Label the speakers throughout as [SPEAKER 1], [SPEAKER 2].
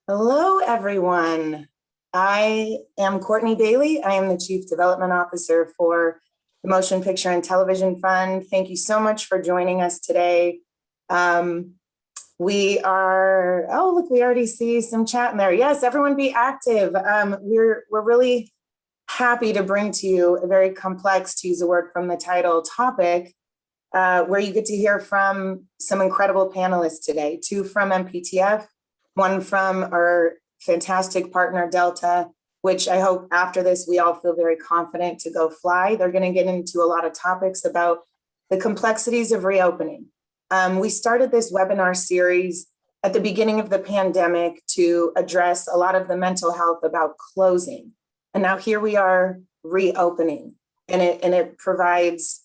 [SPEAKER 1] Hello, everyone. I am Courtney Bailey. I am the Chief Development Officer for the Motion Picture and Television Fund. Thank you so much for joining us today. We already see some chat in there. Yes, everyone be active. We're really happy to bring to you a very complex, to use a word from the title, topic where you get to hear from some incredible panelists today, two from MPTF, one from our fantastic partner, Delta, which I hope after this, we all feel very confident to go fly. They're gonna get into a lot of topics about the complexities of reopening. We started this webinar series at the beginning of the pandemic to address a lot of the mental health about closing. And now here we are reopening, and it provides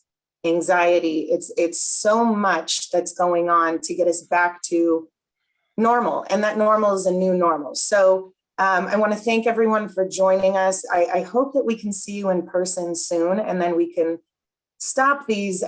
[SPEAKER 1] anxiety. It's so much that's going on to get us back to normal, and that normal is a new normal. So I want to thank everyone for joining us. I hope that we can see you in person soon, and then we can stop these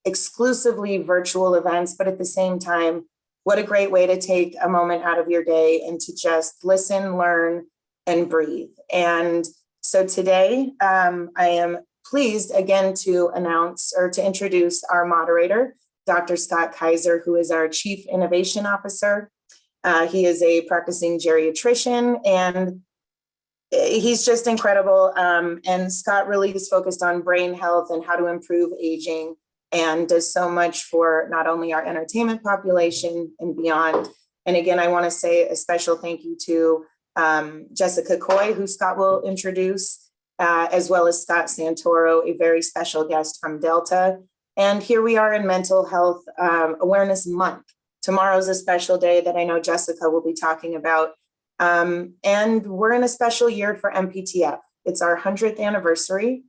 [SPEAKER 1] exclusively virtual events. But at the same time, what a great way to take a moment out of your day and to just listen, learn, and breathe. And so today, I am pleased again to announce or to introduce our moderator, Dr. Scott Kaiser, who is our Chief Innovation Officer. He is a practicing geriatrician, and he's just incredible. And Scott really is focused on brain health and how to improve aging, and does so much for not only our entertainment population and beyond. And again, I want to say a special thank you to Jessica Caughey, who Scott will introduce, as well as Scott Santoro, a very special guest from Delta. And here we are in Mental Health Awareness Month. Tomorrow's a special day that I know Jessica will be talking about. And we're in a special year for MPTF. It's our 100th anniversary.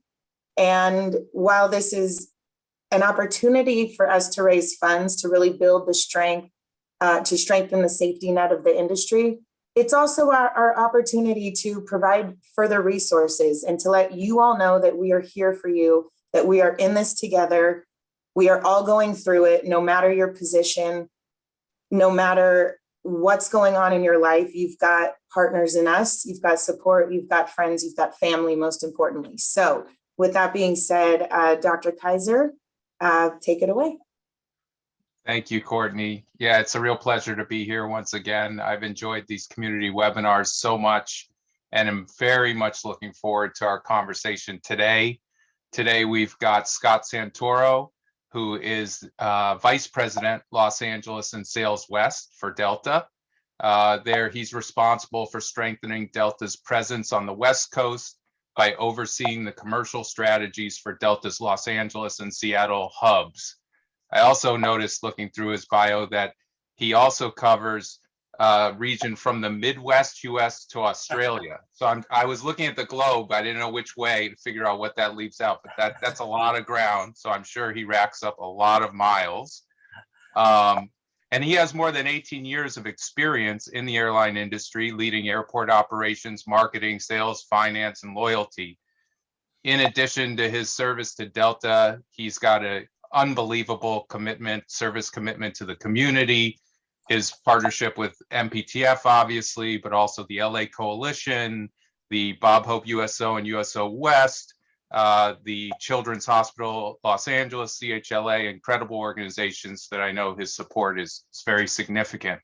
[SPEAKER 1] And while this is an opportunity for us to raise funds to really build the strength, to strengthen the safety net of the industry, it's also our opportunity to provide further resources and to let you all know that we are here for you, that we are in this together. We are all going through it, no matter your position, no matter what's going on in your life. You've got partners in us, you've got support, you've got friends, you've got family, most importantly. So with that being said, Dr. Kaiser, take it away.
[SPEAKER 2] Thank you, Courtney. Yeah, it's a real pleasure to be here once again. I've enjoyed these community webinars so much, and I'm very much looking forward to our conversation today. Today, we've got Scott Santoro, who is Vice President, Los Angeles and Sales West for Delta. He's responsible for strengthening Delta's presence on the West Coast by overseeing the commercial strategies for Delta's Los Angeles and Seattle hubs. I also noticed looking through his bio that he also covers region from the Midwest US to Australia. So I was looking at the globe. I didn't know which way to figure out what that leaves out, but that's a lot of ground. So I'm sure he racks up a lot of miles. And he has more than 18 years of experience in the airline industry, leading airport operations, marketing, sales, finance, and loyalty. In addition to his service to Delta, he's got an unbelievable service commitment to the community, his partnership with MPTF, obviously, but also the LA Coalition, the Bob Hope USO and USO West, the Children's Hospital Los Angeles, CHLA, incredible organizations that I know his support is very significant.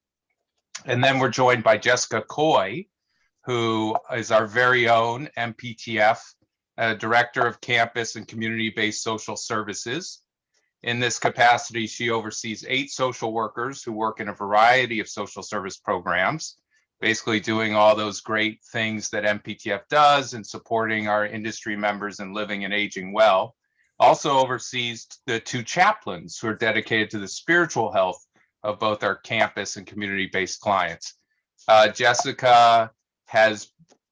[SPEAKER 2] And then we're joined by Jessica Caughey, who is our very own MPTF Director of Campus and Community-Based Social Services. In this capacity, she oversees 8 social workers who work in a variety of social service programs, basically doing all those great things that MPTF does and supporting our industry members in living and aging well. Also oversees the 2 chaplains who are dedicated to the spiritual health of both our campus and community-based clients. Jessica has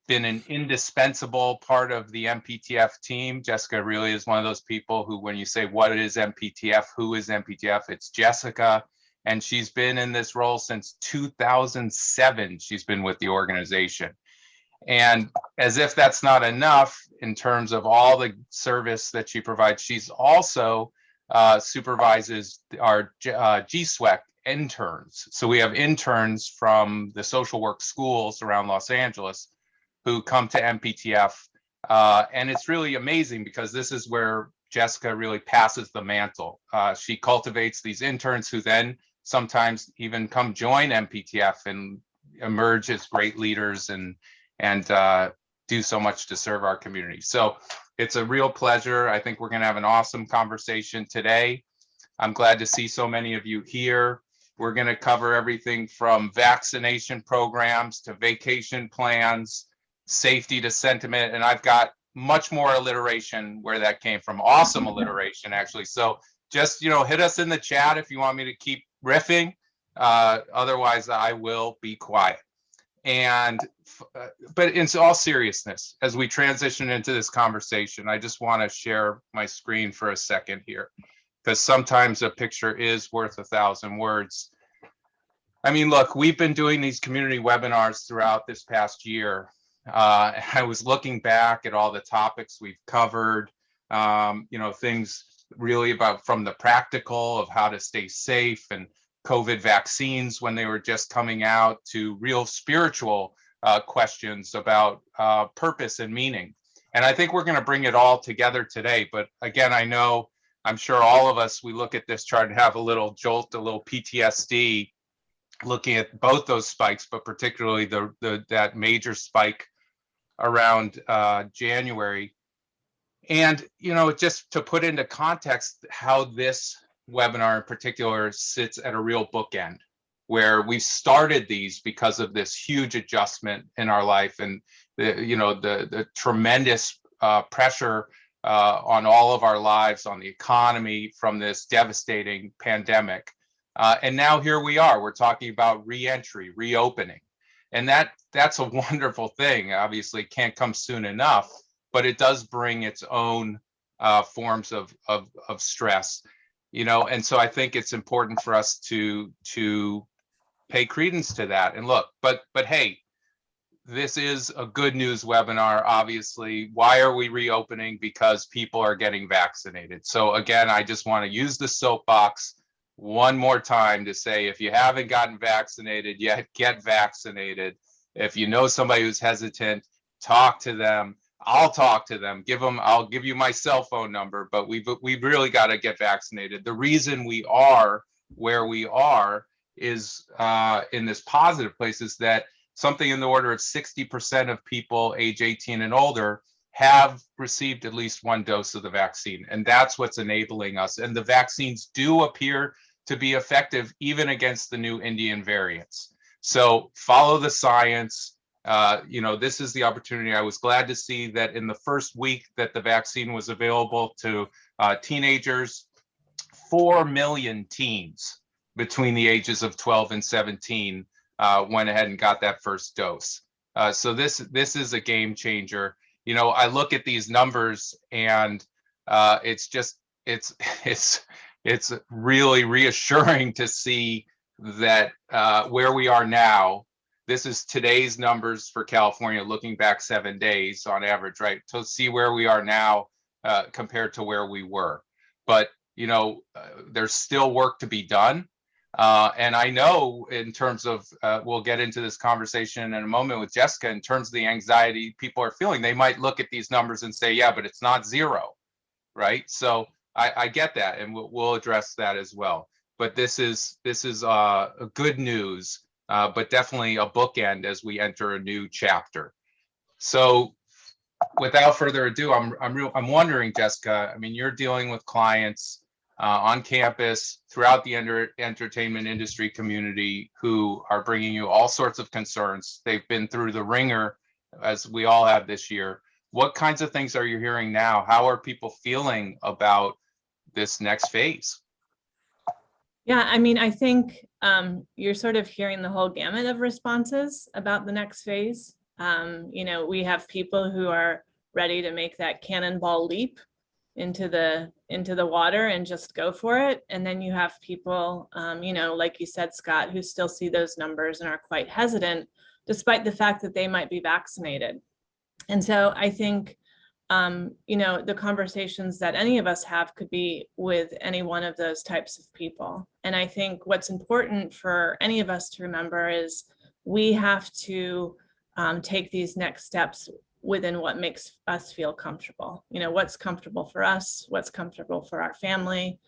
[SPEAKER 2] been an indispensable part of the MPTF team. Jessica really is one of those people who, when you say, what is MPTF, who is MPTF, it's Jessica. And she's been in this role since 2007. She's been with the organization. And as if that's not enough in terms of all the service that she provides, she's also supervises our GSWEC interns. So we have interns from the social work schools around Los Angeles who come to MPTF. And it's really amazing because this is where Jessica really passes the mantle. She cultivates these interns who then sometimes even come join MPTF and emerge as great leaders and do so much to serve our community. So it's a real pleasure. I think we're going to have an awesome conversation today. I'm glad to see so many of you here. We're going to cover everything from vaccination programs to vacation plans, safety to sentiment, and I've got much more alliteration where that came from. Awesome alliteration, actually. So just, hit us in the chat if you want me to keep riffing. Otherwise, I will be quiet. But in all seriousness, as we transition into this conversation, I just want to share my screen for a second here, because sometimes a picture is worth 1,000 words. I mean, look, we've been doing these community webinars throughout this past year. I was looking back at all the topics we've covered, things really about from the practical of how to stay safe and COVID vaccines when they were just coming out to real spiritual questions about purpose and meaning. And I think we're going to bring it all together today. But again, I'm sure all of us, we look at this chart and have a little jolt, a little PTSD looking at both those spikes, but particularly that major spike around January. And, just to put into context how this webinar in particular sits at a real bookend, where we started these because of this huge adjustment in our life and the tremendous pressure on all of our lives, on the economy from this devastating pandemic. And now here we are, we're talking about reentry, reopening. And that's a wonderful thing. Obviously can't come soon enough, but it does bring its own forms of stress. And so I think it's important for us to pay credence to that and look, but hey, this is a good news webinar. Obviously, why are we reopening? Because people are getting vaccinated. So again, I just want to use the soapbox one more time to say, if you haven't gotten vaccinated yet, get vaccinated. If you know somebody who's hesitant, talk to them. I'll talk to them, I'll give you my cell phone number, but we've really got to get vaccinated. The reason we are where we are is in this positive place is that something in the order of 60% of people age 18 and older have received at least one dose of the vaccine. And that's what's enabling us. And the vaccines do appear to be effective even against the new Indian variants. So follow the science. This is the opportunity. I was glad to see that in the first week that the vaccine was available to teenagers, 4 million teens between the ages of 12 and 17 went ahead and got that first dose. So this is a game changer. I look at these numbers and it's really reassuring to see that where we are now. This is today's numbers for California, looking back 7 days on average, right? To see where we are now compared to where we were. But, there's still work to be done. And I know in terms of, we'll get into this conversation in a moment with Jessica, in terms of the anxiety people are feeling, they might look at these numbers and say, yeah, but it's not zero, right? So I get that, and we'll address that as well. But this is a good news. But definitely a bookend as we enter a new chapter. So without further ado, I'm wondering, Jessica, I mean, you're dealing with clients on campus throughout the entertainment industry community who are bringing you all sorts of concerns. They've been through the ringer, as we all have this year. What kinds of things are you hearing now? How are people feeling about this next phase?
[SPEAKER 3] Yeah, I mean, I think you're sort of hearing the whole gamut of responses about the next phase. We have people who are ready to make that cannonball leap into the water and just go for it. And then you have people, like you said, Scott, who still see those numbers and are quite hesitant, despite the fact that they might be vaccinated. And so I think the conversations that any of us have could be with any one of those types of people. And I think what's important for any of us to remember is we have to take these next steps within what makes us feel comfortable. What's comfortable for us, what's comfortable for our family,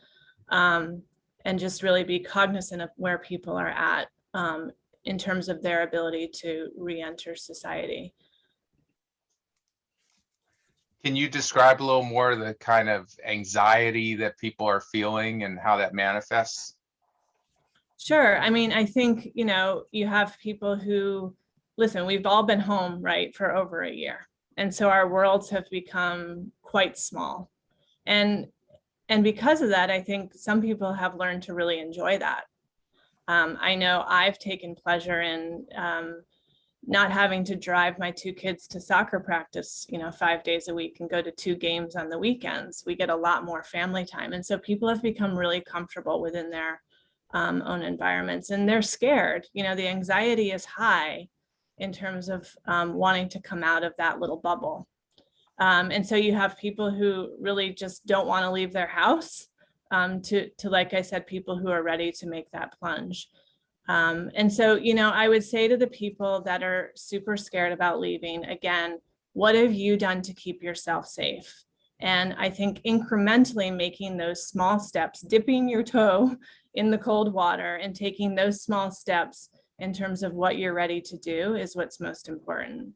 [SPEAKER 3] and just really be cognizant of where people are at in terms of their ability to re-enter society.
[SPEAKER 2] Can you describe a little more the kind of anxiety that people are feeling and how that manifests?
[SPEAKER 3] Sure. I mean, I think, you have people who, listen, we've all been home, right, for over a year. And so our worlds have become quite small. And because of that, I think some people have learned to really enjoy that. I know I've taken pleasure in not having to drive my 2 kids to soccer practice, 5 days a week and go to 2 games on the weekends. We get a lot more family time. And so people have become really comfortable within their own environments, and they're scared. The anxiety is high in terms of wanting to come out of that little bubble. And so you have people who really just don't want to leave their house to, like I said, people who are ready to make that plunge. And so, I would say to the people that are super scared about leaving, again, what have you done to keep yourself safe? And I think incrementally making those small steps, dipping your toe in the cold water and taking those small steps in terms of what you're ready to do is what's most important.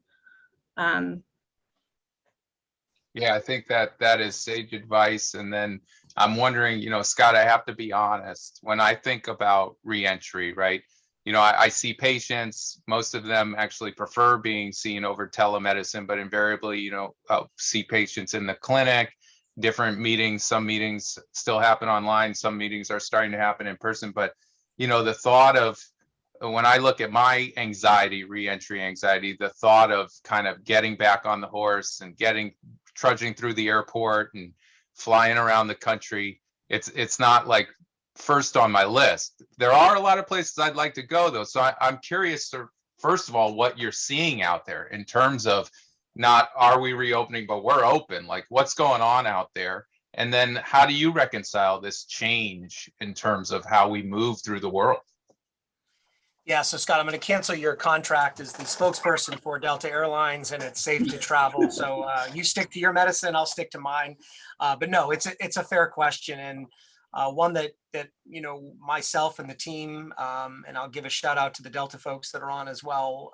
[SPEAKER 2] Yeah, I think that is sage advice. And then I'm wondering, Scott, I have to be honest, when I think about reentry, right? I see patients, most of them actually prefer being seen over telemedicine, but invariably, I'll see patients in the clinic, different meetings. Some meetings still happen online. Some meetings are starting to happen in person. But, the thought of, when I look at my anxiety, reentry anxiety, the thought of kind of getting back on the horse and trudging through the airport and flying around the country, it's not like first on my list. There are a lot of places I'd like to go though. So I'm curious to, first of all, what you're seeing out there in terms of not are we reopening, but we're open, like what's going on out there? And then how do you reconcile this change in terms of how we move through the world?
[SPEAKER 4] Yeah, so Scott, I'm going to cancel your contract as the spokesperson for Delta Airlines, and it's safe to travel. So you stick to your medicine, I'll stick to mine. But no, it's a fair question, and one that myself and the team, and I'll give a shout out to the Delta folks that are on as well.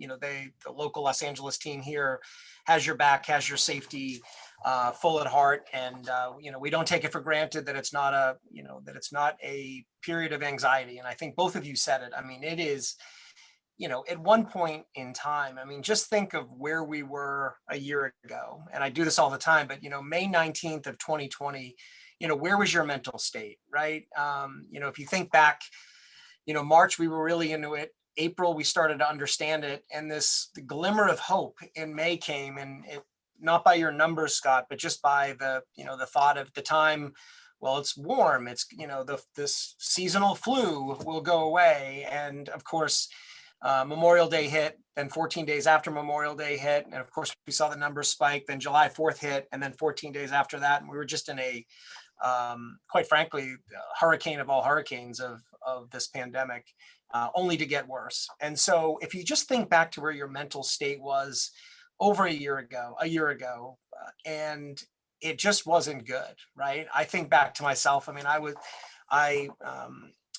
[SPEAKER 4] The local Los Angeles team here has your back, has your safety full at heart, and we don't take it for granted that it's not a period of anxiety. And I think both of you said it. I mean, it is, at one point in time, I mean, just think of where we were a year ago. And I do this all the time, but May 19th of 2020, where was your mental state, right? If you think back, March, we were really into it. April, we started to understand it. And the glimmer of hope in May came, and it, not by your numbers, Scott, but just by the thought of the time, well, it's warm, it's, this seasonal flu will go away. And of course, Memorial Day hit, then 14 days after Memorial Day hit. And of course, we saw the numbers spike, then July 4th hit, and then 14 days after that. And we were just in a, quite frankly, hurricane of all hurricanes of this pandemic, only to get worse. And so if you just think back to where your mental state was over a year ago, and it just wasn't good, right? I think back to myself. I mean, I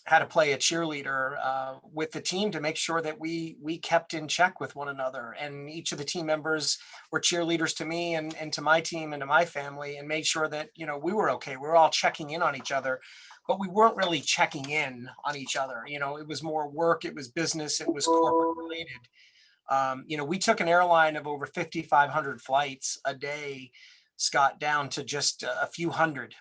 [SPEAKER 4] had to play a cheerleader with the team to make sure that we kept in check with one another. And each of the team members were cheerleaders to me and to my team and to my family, and made sure that, we were okay. We were all checking in on each other, but we weren't really checking in on each other. It was more work, it was business, it was corporate related. We took an airline of over 5,500 flights a day, Scott, down to just a few hundred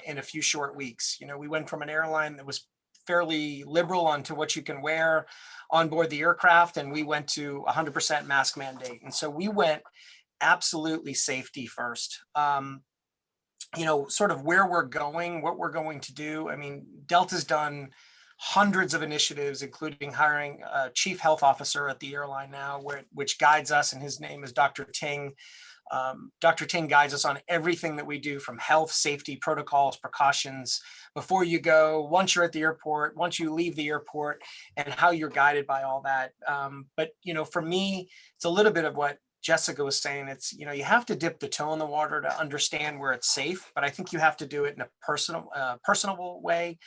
[SPEAKER 4] in a few short weeks. We went from an airline that was fairly liberal onto what you can wear on board the aircraft, and we went to 100% mask mandate. And so we went absolutely safety first. Sort of where we're going, what we're going to do. I mean, Delta's done hundreds of initiatives, including hiring a chief health officer at the airline now, which guides us, and his name is Dr. Ting. Dr. Ting guides us on everything that we do, from health, safety, protocols, precautions, before you go, once you're at the airport, once you leave the airport, and how you're guided by all that. But, for me, it's a little bit of what Jessica was saying. It's, you have to dip the toe in the water to understand where it's safe, but I think you have to do it in a personable way,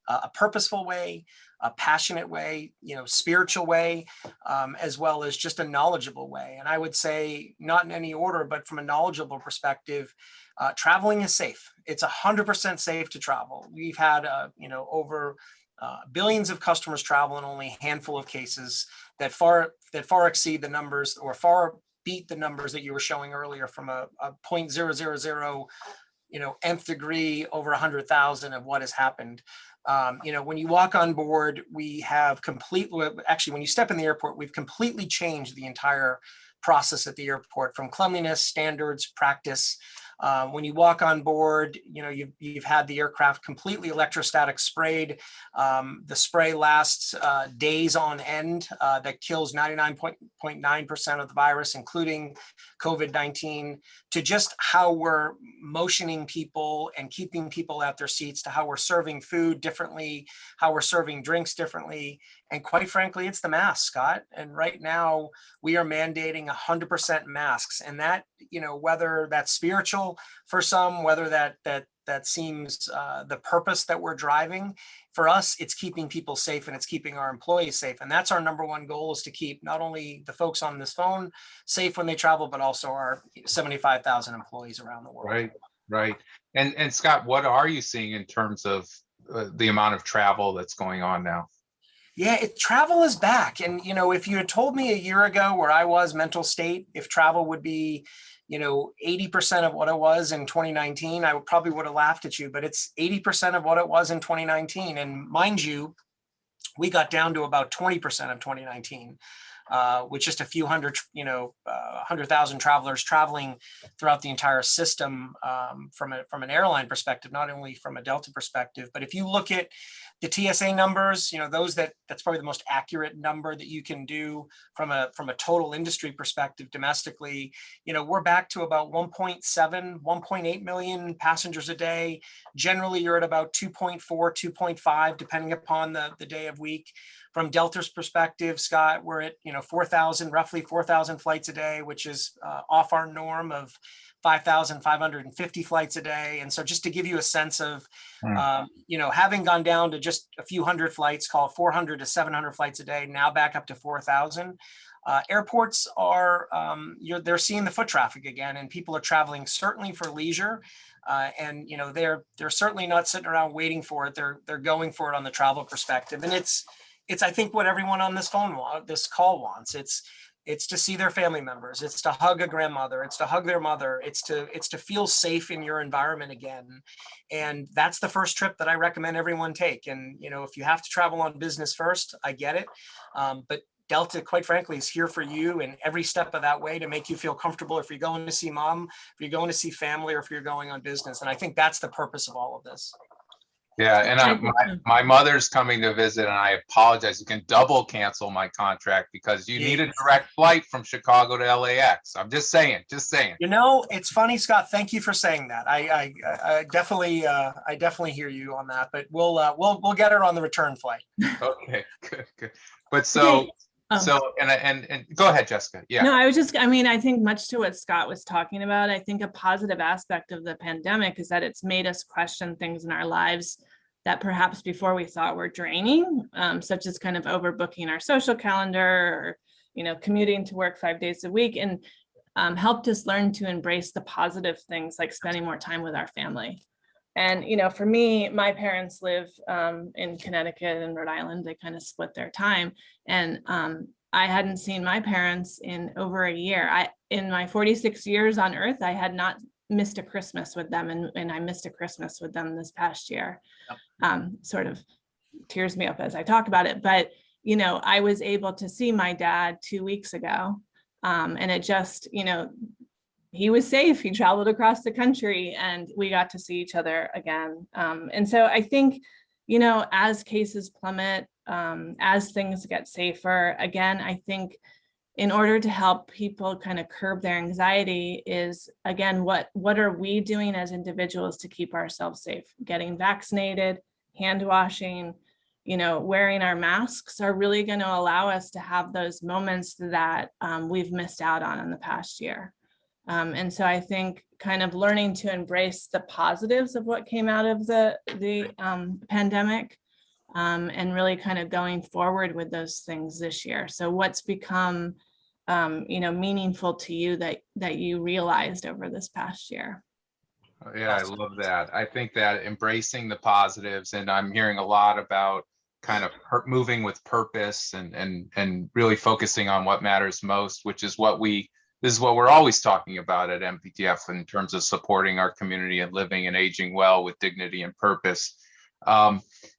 [SPEAKER 4] a purposeful way, a passionate way, spiritual way, as well as just a knowledgeable way. And I would say, not in any order, but from a knowledgeable perspective, traveling is safe. It's 100% safe to travel. We've had, over billions of customers travel in only a handful of cases that far exceed the numbers, or far beat the numbers that you were showing earlier, from a 0.000 nth degree over 100,000 of what has happened. When you walk on board, we have when you step in the airport, we've completely changed the entire process at the airport, from cleanliness, standards, practice. When you walk on board, you've had the aircraft completely electrostatic sprayed. The spray lasts days on end, that kills 99.9% of the virus, including COVID-19, to just how we're motioning people and keeping people at their seats, to how we're serving food differently, how we're serving drinks differently. And quite frankly, it's the mask, Scott. And right now we are mandating 100% masks. And that, whether that's spiritual for some, whether that seems the purpose that we're driving, for us, it's keeping people safe, and it's keeping our employees safe. And that's our number one goal, is to keep not only the folks on this phone safe when they travel, but also our 75,000 employees around the world.
[SPEAKER 2] Right. And Scott, what are you seeing in terms of the amount of travel that's going on now?
[SPEAKER 4] Yeah, travel is back. And, if you had told me a year ago where I was mental state, if travel would be, 80% of what it was in 2019, I probably would have laughed at you, but it's 80% of what it was in 2019. And mind you, we got down to about 20% of 2019, with just a few hundred, 100,000 travelers traveling throughout the entire system, from an airline perspective, not only from a Delta perspective. But if you look at the TSA numbers, that's probably the most accurate number that you can do from a total industry perspective domestically. We're back to about 1.8 million passengers a day. Generally, you're at about 2.4, 2.5, depending upon the day of week. From Delta's perspective, Scott, we're at, roughly 4,000 flights a day, which is off our norm of 5,550 flights a day. And so just to give you a sense of, having gone down to just a few hundred flights, call it 400 to 700 flights a day, now back up to 4,000. Airports are, they're seeing the foot traffic again, and people are traveling certainly for leisure. And, they're certainly not sitting around waiting for it. They're going for it on the travel perspective. And it's, I think, what everyone on this call wants. It's to see their family members. It's to hug a grandmother. It's to hug their mother. It's to feel safe in your environment again. And that's the first trip that I recommend everyone take. And, if you have to travel on business first, I get it. But Delta, quite frankly, is here for you in every step of that way to make you feel comfortable if you're going to see mom, if you're going to see family, or if you're going on business. And I think that's the purpose of all of this.
[SPEAKER 2] Yeah, and my mother's coming to visit, and I apologize. You can double cancel my contract because you need a direct flight from Chicago to LAX. I'm just saying.
[SPEAKER 4] It's funny, Scott. Thank you for saying that. I definitely hear you on that. But we'll get her on the return flight.
[SPEAKER 2] Okay, good. But so. Okay. And go ahead, Jessica. Yeah.
[SPEAKER 3] No, I think much to what Scott was talking about, I think a positive aspect of the pandemic is that it's made us question things in our lives that perhaps before we thought were draining, such as kind of overbooking our social calendar, or, commuting to work 5 days a week, and helped us learn to embrace the positive things like spending more time with our family. And, for me, my parents live in Connecticut and Rhode Island. They kind of split their time. And I hadn't seen my parents in over a year. In my 46 years on Earth, I had not missed a Christmas with them. And I missed a Christmas with them this past year. Sort of tears me up as I talk about it. But, I was able to see my dad 2 weeks ago. And it just, he was safe. He traveled across the country, and we got to see each other again. And so I think, as cases plummet, as things get safer, again, I think in order to help people kind of curb their anxiety is, again, what are we doing as individuals to keep ourselves safe? Getting vaccinated, hand washing, wearing our masks are really going to allow us to have those moments that we've missed out on in the past year. And so I think kind of learning to embrace the positives of what came out of the pandemic, and really kind of going forward with those things this year. So what's become meaningful to you that you realized over this past year?
[SPEAKER 2] Yeah, I love that. I think that embracing the positives, and I'm hearing a lot about kind of moving with purpose and really focusing on what matters most, which is this is what we're always talking about at MPTF in terms of supporting our community and living and aging well with dignity and purpose.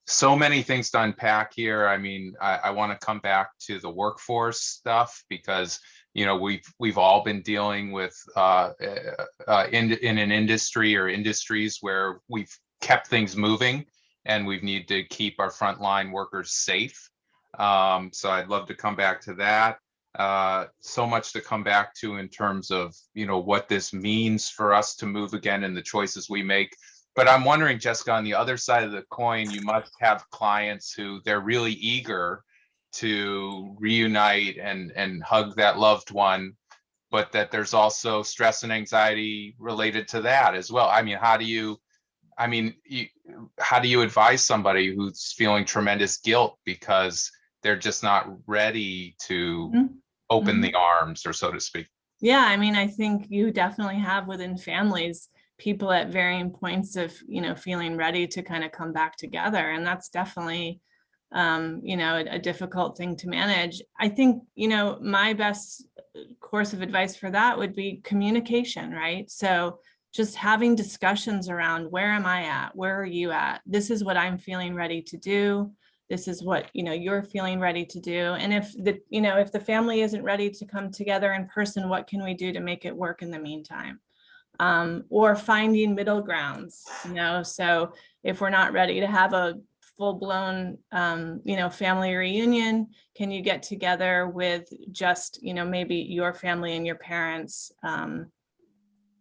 [SPEAKER 2] So many things to unpack here. I mean, I want to come back to the workforce stuff because we've all been dealing with in an industry or industries where we've kept things moving and we need to keep our frontline workers safe. So I'd love to come back to that. So much to come back to in terms of what this means for us to move again and the choices we make. But I'm wondering, Jessica, on the other side of the coin, you must have clients who they're really eager to reunite and hug that loved one, but that there's also stress and anxiety related to that as well. I mean, how do you advise somebody who's feeling tremendous guilt because they're just not ready to open the arms, or so to speak?
[SPEAKER 3] Yeah, I mean, I think you definitely have within families people at varying points of feeling ready to kind of come back together, and that's definitely a difficult thing to manage. I think my best course of advice for that would be communication, right? So just having discussions around, where am I at? Where are you at? This is what I'm feeling ready to do. This is what you're feeling ready to do. And if the family isn't ready to come together in person, what can we do to make it work in the meantime? Or finding middle grounds, so if we're not ready to have a full-blown family reunion, can you get together with just maybe your family and your parents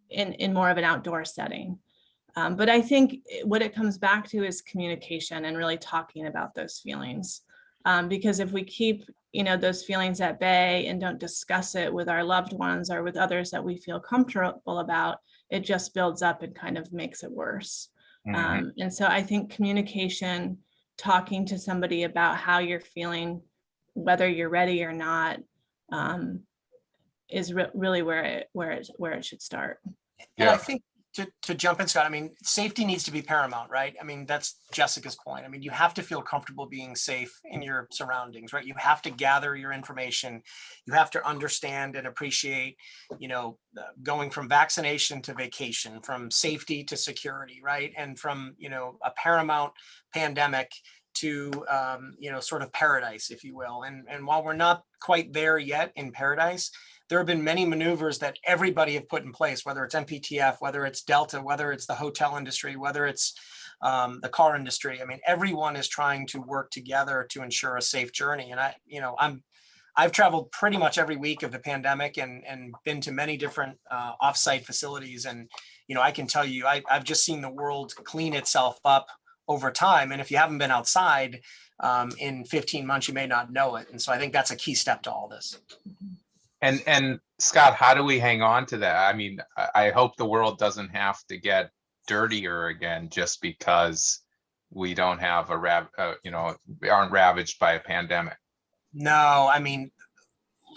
[SPEAKER 3] in more of an outdoor setting? But I think what it comes back to is communication and really talking about those feelings, because if we keep those feelings at bay and don't discuss it with our loved ones or with others that we feel comfortable about, it just builds up and kind of makes it worse. And so I think communication, talking to somebody about how you're feeling, whether you're ready or not, is really where it should start.
[SPEAKER 4] And I think to jump in, Scott, I mean, safety needs to be paramount, right? I mean, that's Jessica's point. I mean, you have to feel comfortable being safe in your surroundings, right? You have to gather your information. You have to understand and appreciate, going from vaccination to vacation, from safety to security, right? And from, a paramount pandemic to, sort of paradise, if you will. And while we're not quite there yet in paradise, there have been many maneuvers that everybody have put in place, whether it's MPTF, whether it's Delta, whether it's the hotel industry, whether it's the car industry. I mean, everyone is trying to work together to ensure a safe journey. And I've traveled pretty much every week of the pandemic and been to many different offsite facilities. And, I can tell you, I've just seen the world clean itself up over time. And if you haven't been outside in 15 months, you may not know it. And so I think that's a key step to all this.
[SPEAKER 2] And Scott, how do we hang on to that? I mean, I hope the world doesn't have to get dirtier again just because we don't have we aren't ravaged by a pandemic.
[SPEAKER 4] No, I mean,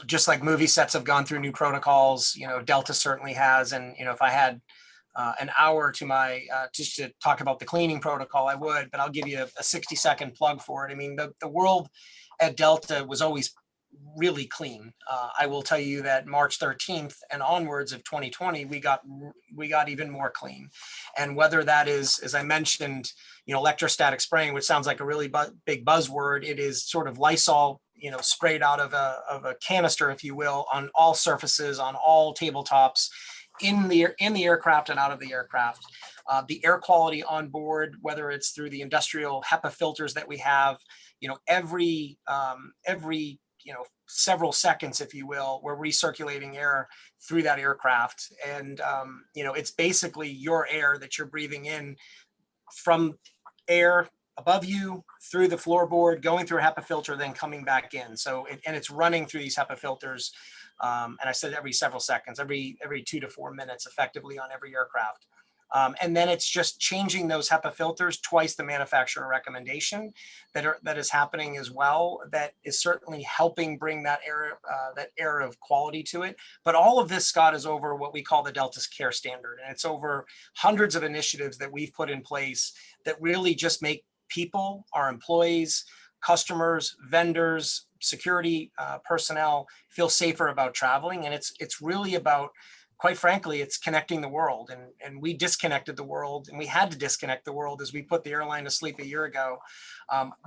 [SPEAKER 4] just like movie sets have gone through new protocols, Delta certainly has. And, if I had an hour to my just to talk about the cleaning protocol, I would, but I'll give you a 60-second plug for it. I mean, the world at Delta was always really clean. I will tell you that March 13th and onwards of 2020, we got even more clean. And whether that is, as I mentioned, electrostatic spraying, which sounds like a really big buzzword, it is sort of Lysol, sprayed out of a canister, if you will, on all surfaces, on all tabletops, in the aircraft and out of the aircraft. The air quality on board, whether it's through the industrial HEPA filters that we have, every several seconds, if you will, we're recirculating air through that aircraft. And, it's basically your air that you're breathing in from air above you, through the floorboard, going through a HEPA filter, then coming back in. So, and it's running through these HEPA filters. And I said every several seconds, every 2 to 4 minutes, effectively on every aircraft. And then it's just changing those HEPA filters twice the manufacturer recommendation that is happening as well. That is certainly helping bring that air of quality to it. But all of this, Scott, is over what we call the Delta Care Standard. And it's over hundreds of initiatives that we've put in place that really just make people, our employees, customers, vendors, security personnel feel safer about traveling. And it's really about, quite frankly, it's connecting the world. And we disconnected the world, and we had to disconnect the world as we put the airline to sleep a year ago.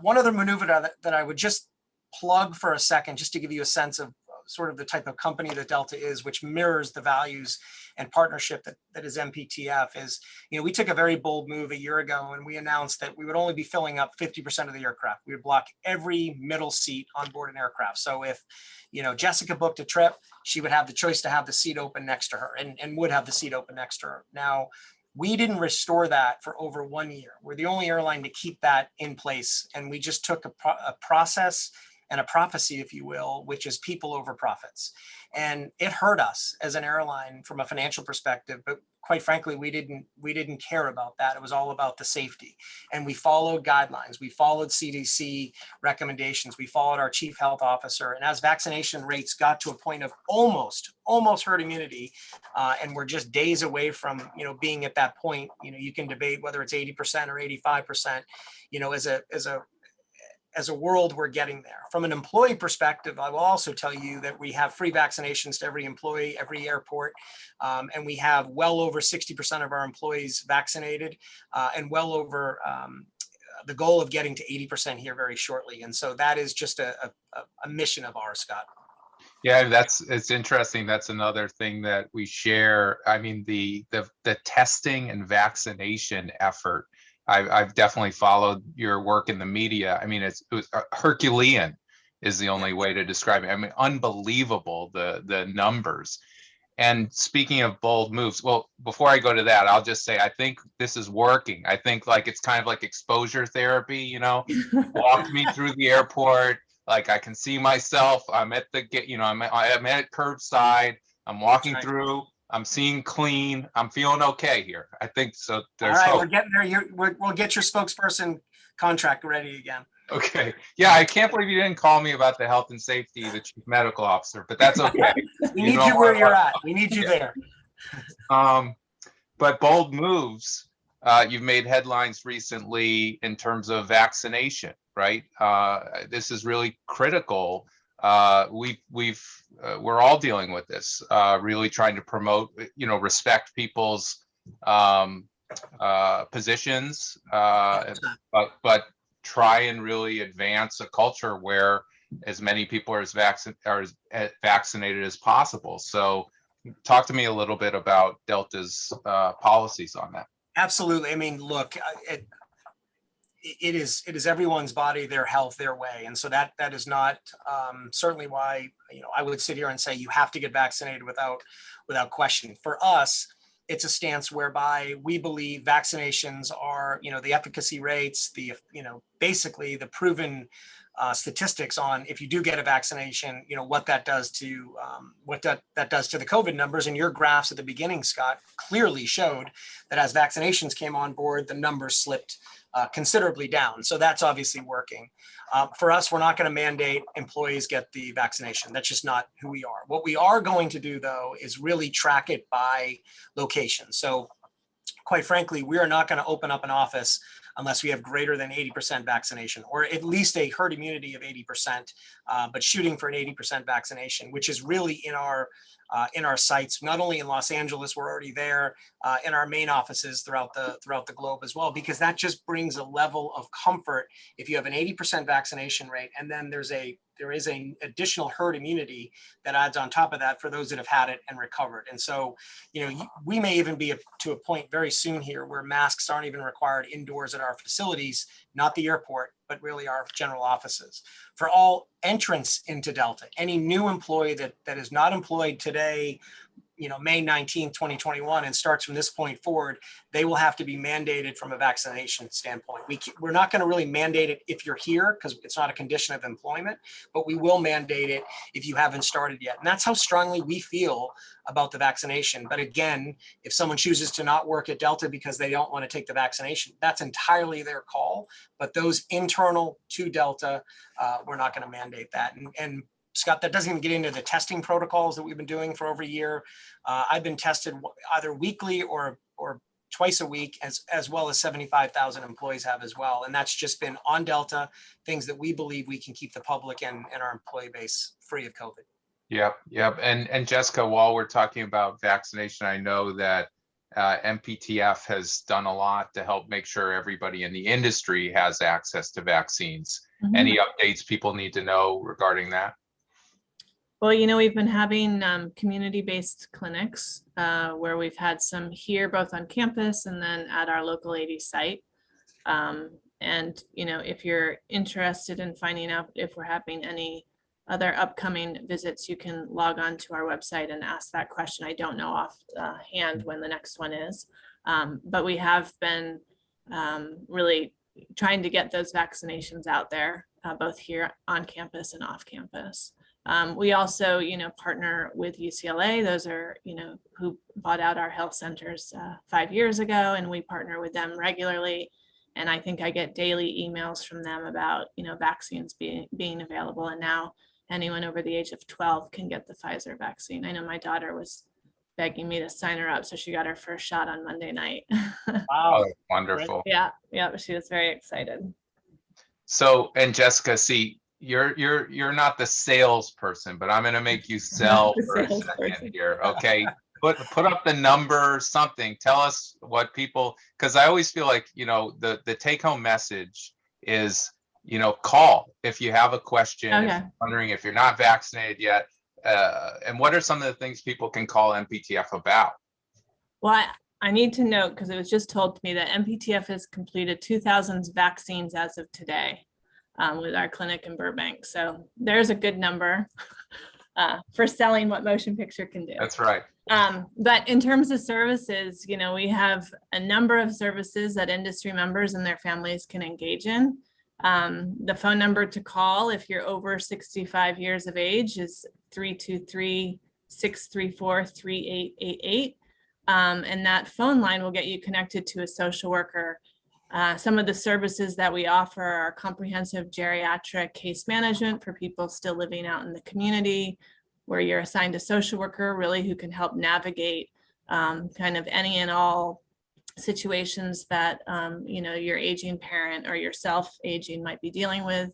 [SPEAKER 4] One other maneuver that I would just plug for a second, just to give you a sense of sort of the type of company that Delta is, which mirrors the values and partnership that is MPTF, is, we took a very bold move a year ago, and we announced that we would only be filling up 50% of the aircraft. We would block every middle seat on board an aircraft. So if, Jessica booked a trip, she would have the choice to have the seat open next to her, and would have the seat open next to her. Now, we didn't restore that for over 1 year. We're the only airline to keep that in place. And we just took a process and a prophecy, if you will, which is people over profits. And it hurt us as an airline from a financial perspective, but quite frankly, we didn't care about that. It was all about the safety. And we followed guidelines. We followed CDC recommendations. We followed our chief health officer. And as vaccination rates got to a point of almost herd immunity, and we're just days away from, being at that point, you can debate whether it's 80% or 85%, as a world, we're getting there. From an employee perspective, I will also tell you that we have free vaccinations to every employee, every airport, and we have well over 60% of our employees vaccinated, and well over the goal of getting to 80% here very shortly. And so that is just a mission of ours, Scott.
[SPEAKER 2] Yeah, it's interesting. That's another thing that we share. I mean, the testing and vaccination effort, I've definitely followed your work in the media. I mean, it was Herculean is the only way to describe it. I mean, unbelievable, the numbers. And speaking of bold moves, well, before I go to that, I'll just say, I think this is working. I think it's kind of like exposure therapy, walked me through the airport. Like I can see myself, I'm at the gate, I'm at curbside, I'm walking through. I'm seeing clean. I'm feeling okay here. I think so. There's
[SPEAKER 4] all right,
[SPEAKER 2] hope.
[SPEAKER 4] We're getting there. We'll get your spokesperson contract ready again.
[SPEAKER 2] Okay. Yeah, I can't believe you didn't call me about the health and safety, the chief medical officer, but that's okay.
[SPEAKER 4] We need you where you're at. We need you there.
[SPEAKER 2] But bold moves. You've made headlines recently in terms of vaccination, right? This is really critical. We're all dealing with this, really trying to promote, respect people's positions, but try and really advance a culture where as many people are as vaccinated as possible. So talk to me a little bit about Delta's policies on that.
[SPEAKER 4] Absolutely. I mean, look, it is everyone's body, their health, their way. And so that is not certainly why, I would sit here and say you have to get vaccinated without question. For us, it's a stance whereby we believe vaccinations are, the efficacy rates, basically the proven statistics on if you do get a vaccination, what that does to that does to the COVID numbers. And your graphs at the beginning, Scott, clearly showed that as vaccinations came on board, the numbers slipped considerably down. So that's obviously working. For us, we're not going to mandate employees get the vaccination. That's just not who we are. What we are going to do, though, is really track it by location. So quite frankly, we are not going to open up an office unless we have greater than 80% vaccination, or at least a herd immunity of 80%, but shooting for an 80% vaccination, which is really in our sites, not only in Los Angeles, we're already there, in our main offices throughout the globe as well, because that just brings a level of comfort if you have an 80% vaccination rate, and then there is an additional herd immunity that adds on top of that for those that have had it and recovered. And so, we may even be to a point very soon here where masks aren't even required indoors at our facilities, not the airport, but really our general offices. For all entrants into Delta, any new employee that is not employed today, May 19th, 2021, and starts from this point forward, they will have to be mandated from a vaccination standpoint. We're not going to really mandate it if you're here because it's not a condition of employment, but we will mandate it if you haven't started yet. And that's how strongly we feel about the vaccination. But again, if someone chooses to not work at Delta because they don't want to take the vaccination, that's entirely their call. But those internal to Delta, we're not going to mandate that. And Scott, that doesn't even get into the testing protocols that we've been doing for over a year. I've been tested either weekly or twice a week, as well as 75,000 employees have as well. And that's just been on Delta, things that we believe we can keep the public and our employee base free of COVID.
[SPEAKER 2] Yep. And Jessica, while we're talking about vaccination, I know that MPTF has done a lot to help make sure everybody in the industry has access to vaccines.
[SPEAKER 3] Mhm.
[SPEAKER 2] Any updates people need to know regarding that?
[SPEAKER 3] Well, we've been having community-based clinics where we've had some here both on campus and then at our local 80 site. And, if you're interested in finding out if we're having any other upcoming visits, you can log on to our website and ask that question. I don't know offhand when the next one is, but we have been really trying to get those vaccinations out there, both here on campus and off campus. We also, partner with UCLA. Those are, who bought out our health centers 5 years ago, and we partner with them regularly. And I think I get daily emails from them about, vaccines being available. And now anyone over the age of 12 can get the Pfizer vaccine. I know my daughter was begging me to sign her up, so she got her first shot on Monday night.
[SPEAKER 4] Wow.
[SPEAKER 2] Oh, wonderful.
[SPEAKER 3] Yeah, she was very excited.
[SPEAKER 2] So, and Jessica, see, you're not the salesperson, but I'm going to make you sell for a second here. Okay. Put up the number, something. Tell us what people, because I always feel like, the take home message is, call if you have a question, if you're wondering if you're not vaccinated yet. And what are some of the things people can call MPTF about?
[SPEAKER 3] Well, I need to note, because it was just told to me that MPTF has completed 2,000 vaccines as of today. With our clinic in Burbank. So there's a good number for selling what motion picture can do.
[SPEAKER 2] That's right.
[SPEAKER 3] But in terms of services, we have a number of services that industry members and their families can engage in. The phone number to call if you're over 65 years of age is 323-634-3888. And that phone line will get you connected to a social worker. Some of the services that we offer are comprehensive geriatric case management for people still living out in the community, where you're assigned a social worker really who can help navigate kind of any and all situations that your aging parent or yourself aging might be dealing with.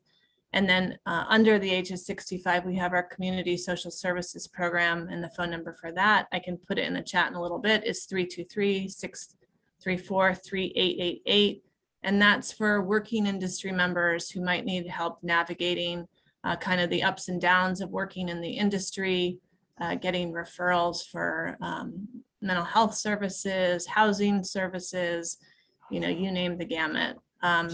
[SPEAKER 3] And then under the age of 65, we have our community social services program, and the phone number for that, I can put it in the chat in a little bit, is 323-634-3888. And that's for working industry members who might need help navigating kind of the ups and downs of working in the industry, getting referrals for mental health services, housing services, you name the gamut.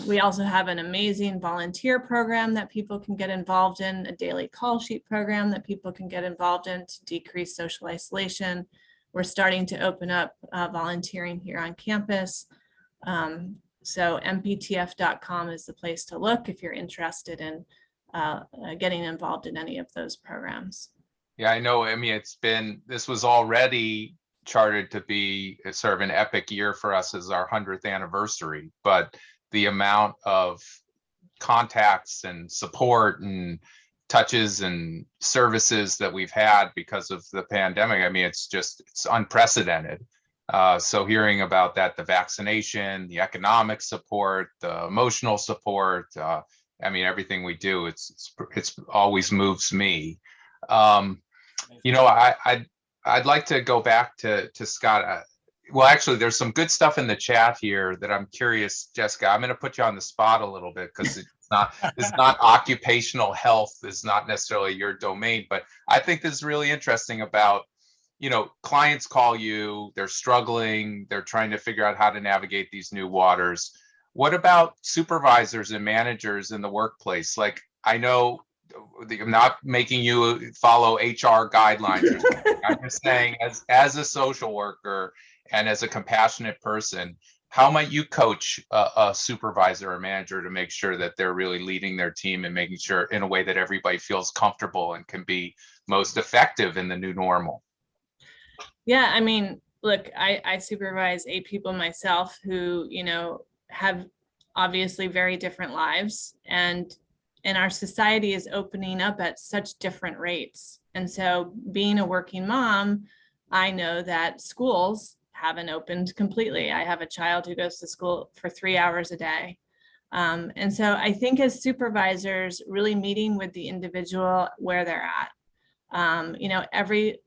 [SPEAKER 3] We also have an amazing volunteer program that people can get involved in, a daily call sheet program that people can get involved in to decrease social isolation. We're starting to open up volunteering here on campus. So mptf.com is the place to look if you're interested in getting involved in any of those programs.
[SPEAKER 2] Yeah, I know. I mean, this was already charted to be sort of an epic year for us as our 100th anniversary, but the amount of contacts and support and touches and services that we've had because of the pandemic, I mean, it's unprecedented. So hearing about that, the vaccination, the economic support, the emotional support, I mean, everything we do, it's always moves me. I'd like to go back to Scott. Well, actually, there's some good stuff in the chat here that I'm curious, Jessica. I'm going to put you on the spot a little bit because it's not occupational health is not necessarily your domain, but I think this is really interesting about, clients call you, they're struggling, they're trying to figure out how to navigate these new waters. What about supervisors and managers in the workplace? Like, I know I'm not making you follow HR guidelines or something. I'm just saying, as a social worker and as a compassionate person, how might you coach a supervisor or manager to make sure that they're really leading their team and making sure in a way that everybody feels comfortable and can be most effective in the new normal?
[SPEAKER 3] Yeah, I mean, look, I supervise 8 people myself who, have obviously very different lives, and our society is opening up at such different rates. And so being a working mom, I know that schools haven't opened completely. I have a child who goes to school for 3 hours a day. And so I think as supervisors, really meeting with the individual where they're at.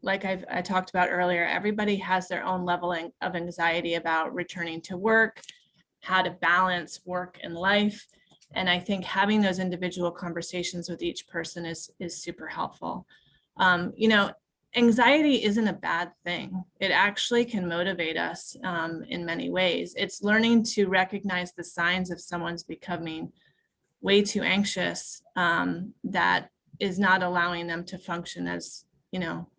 [SPEAKER 3] Like I talked about earlier, everybody has their own level of anxiety about returning to work, how to balance work and life. And I think having those individual conversations with each person is super helpful. Anxiety isn't a bad thing. It actually can motivate us in many ways. It's learning to recognize the signs of someone's becoming way too anxious that is not allowing them to function as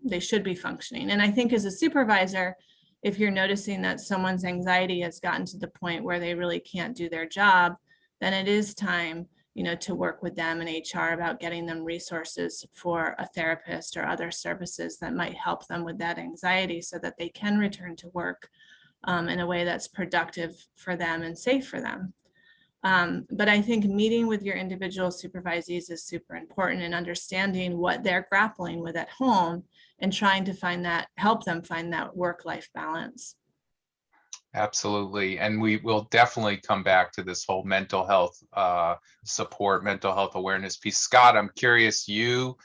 [SPEAKER 3] they should be functioning. And I think as a supervisor, if you're noticing that someone's anxiety has gotten to the point where they really can't do their job, then it is time to work with them and HR about getting them resources for a therapist or other services that might help them with that anxiety so that they can return to work in a way that's productive for them and safe for them. But I think meeting with your individual supervisees is super important, and understanding what they're grappling with at home and trying to help them find that work-life balance.
[SPEAKER 2] Absolutely. And we will definitely come back to this whole mental health support, mental health awareness piece. Scott, I'm curious, you've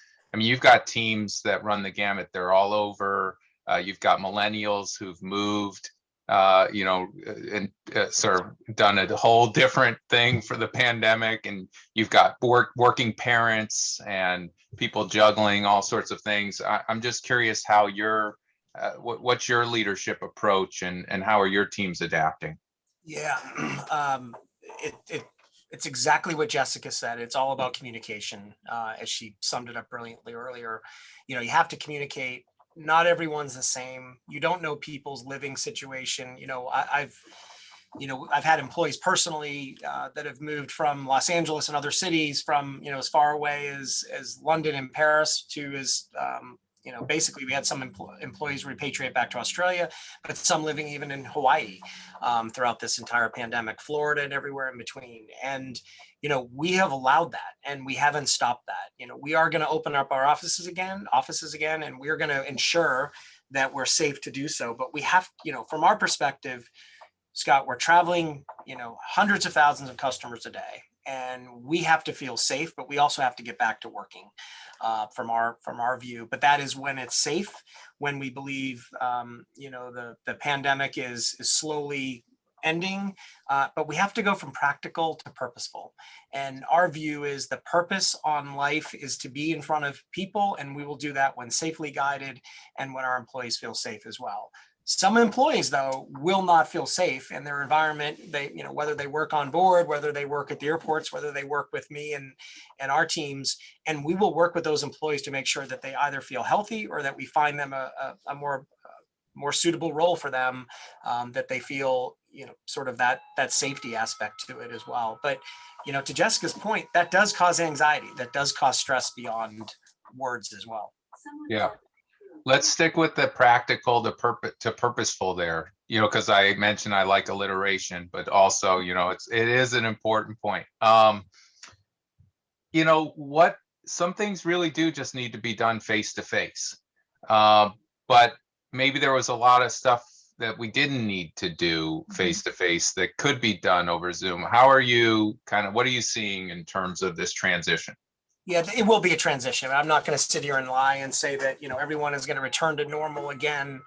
[SPEAKER 2] got teams that run the gamut. They're all over. You've got millennials who've moved, and sort of done a whole different thing for the pandemic. And you've got working parents and people juggling all sorts of things. I'm just curious how what's your leadership approach, and how are your teams adapting?
[SPEAKER 4] Yeah, it's exactly what Jessica said. It's all about communication, as she summed it up brilliantly earlier. You have to communicate. Not everyone's the same. You don't know people's living situation. I've had employees personally that have moved from Los Angeles and other cities, from as far away as London and Paris to as basically we had some employees repatriate back to Australia, but some living even in Hawaii throughout this entire pandemic, Florida and everywhere in between. And, we have allowed that, and we haven't stopped that. We are going to open up our offices again, and we're going to ensure that we're safe to do so. But we have, from our perspective, Scott, we're traveling, hundreds of thousands of customers a day, and we have to feel safe, but we also have to get back to working from our view. But that is when it's safe, when we believe, the pandemic is slowly ending, but we have to go from practical to purposeful. And our view is the purpose on life is to be in front of people, and we will do that when safely guided and when our employees feel safe as well. Some employees, though, will not feel safe in their environment. They, whether they work on board, whether they work at the airports, whether they work with me and our teams, and we will work with those employees to make sure that they either feel healthy or that we find them a more suitable role for them, that they feel, sort of that safety aspect to it as well. But, to Jessica's point, that does cause anxiety, that does cause stress beyond words as well.
[SPEAKER 2] Yeah. Let's stick with the practical, the purposeful there, because I mentioned I like alliteration, but also, it is an important point. What some things really do just need to be done face to face. But maybe there was a lot of stuff that we didn't need to do face to face that could be done over Zoom. How are you what are you seeing in terms of this transition?
[SPEAKER 4] Yeah, it will be a transition. I'm not going to sit here and lie and say that, everyone is going to return to normal again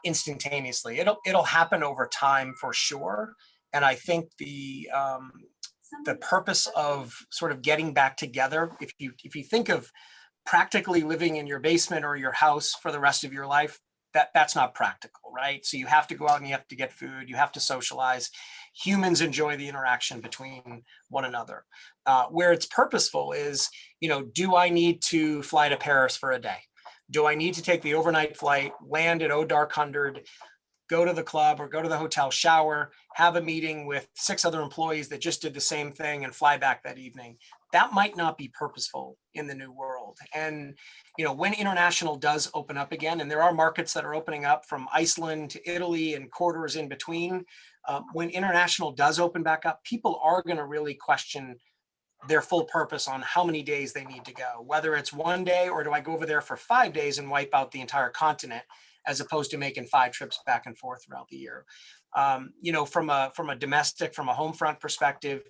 [SPEAKER 4] instantaneously. It'll happen over time for sure. And I think the purpose of sort of getting back together, if you think of practically living in your basement or your house for the rest of your life, that's not practical, right? So you have to go out and you have to get food, you have to socialize. Humans enjoy the interaction between one another. Where it's purposeful is, do I need to fly to Paris for a day? Do I need to take the overnight flight, land at Oh Dark 100, go to the club or go to the hotel, shower, have a meeting with 6 other employees that just did the same thing and fly back that evening? That might not be purposeful in the new world. And, when international does open up again, and there are markets that are opening up from Iceland to Italy and corridors in between, when international does open back up, people are going to really question their full purpose on how many days they need to go, whether it's one day or do I go over there for 5 days and wipe out the entire continent, as opposed to making 5 trips back and forth throughout the year. From a domestic, from a home front perspective,